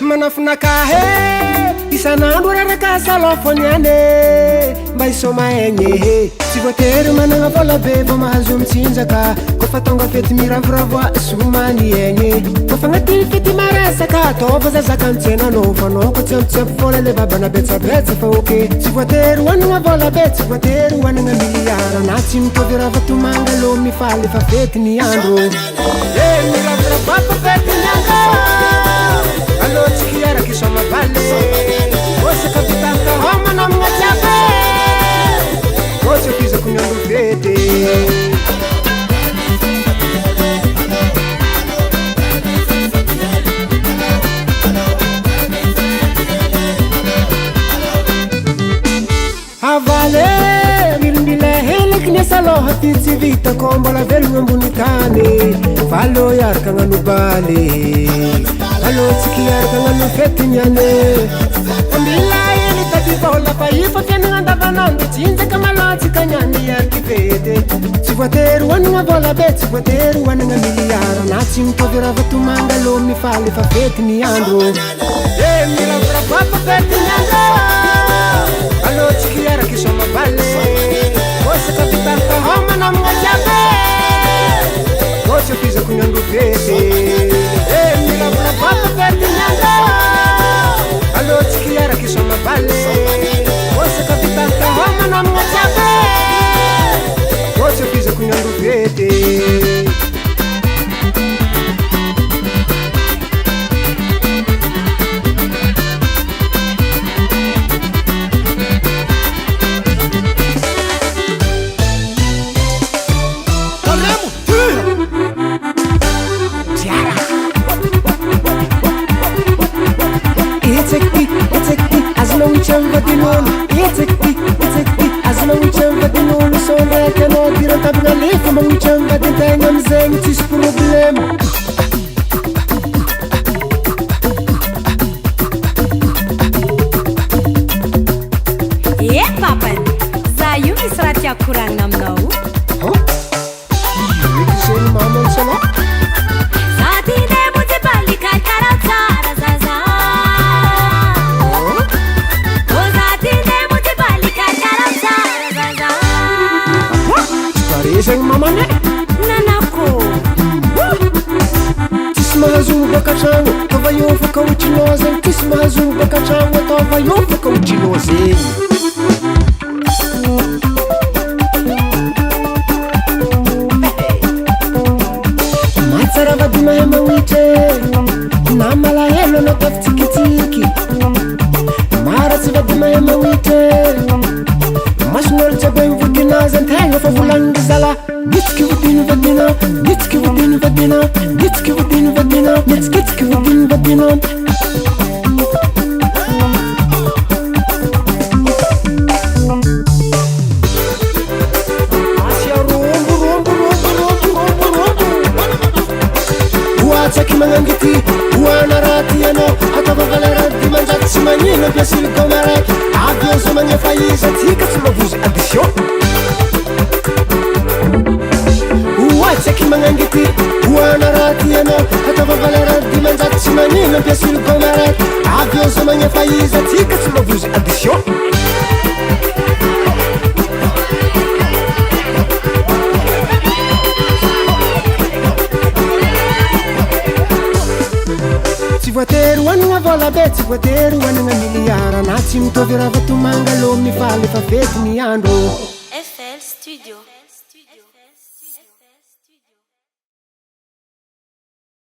Manafunakahe isanandro raraka salofoniane mba isomaegny tsy voatery managna vola be vo mahazo mitsinjaka kofa tonga fety miravoravoa somany egny kofa agnaty fety maresaka ataova zazaka amintsena anao fa anao ko tsy ampitsempy vola le babana betsabetsa fa oke tsy voatery hoanagna vola be tsy voatery hoanagna miliara na tsy mitovy raha vatomanga lo mifaly fa fety ny andro miravoravoa fety ny andro allo tsikiaraka isoma balle osaka vitaka homana amina jiaby otsy afizako ny andro fety avale milombila heliky ny asaloha ty tsy vitako mbola velogna ambony tany valo iaraka agnano baly allo tsikiaraka agnano fety niane ambila hely tady vola fa ifa fianagna andavanandro tsinjaka malatsika niany iaraky fety tsy voatery hoanagna vola be tsy voatery hoanagna miliara na tsy mitovy raha vatomanga lo mifaly fa fety ny andro miravoravoa fety ny andro allo tsikiaraka isoma balle osaka vitaka homana amina jiaby otsy afizako ny andro fety miravoravoa fety ny andro allo tsikiaraka isoma balle osaka vitaka homana amina jiaby otsy afizako ny andro fety Manguichanga tentang amzeng tis problem papa za io misy raha tiako koragnina aminao seny mama sala za ty nde motsy baly karkara tsara zaza za ty nde motsy baly karkara tsara zaza paresagny mamane nanako tsisy mahazogno baka tragno ataova io fa kaotrinao zegny tsisy mahazogno baka tragno ataova io fa kaotrinao zegny matsara vady mahay magnitry na malahelo anao tafitsikitsiky maratsy vady mahay magnitry mason'olo jiaby mivodinazy antegna fa volagniny zala gitsika vodiny vadina gitsika vodiny vadina gitsika vodiny vadina mitsikitsika vodiny vadina asya rombo rombo rombo rombo rombo rombo oatsaky magnangity oana raty anao ataova valerady manjaty tsy magnino ampiasily goma raiky avy eo zo magnefa izy atsika tsy mavozy addition oatsaky magnangity oana raty anao ataova valerady manjaty tsy magnino ampiasily goma raiky avy eo zo magnefa izy atsika tsy mavozy addition tsy voatery hoanagna vola be tsy voatery hoanagna miliara na tsy mitovy raha vatomanga lo mifaly fa fety ny andro FL Studio.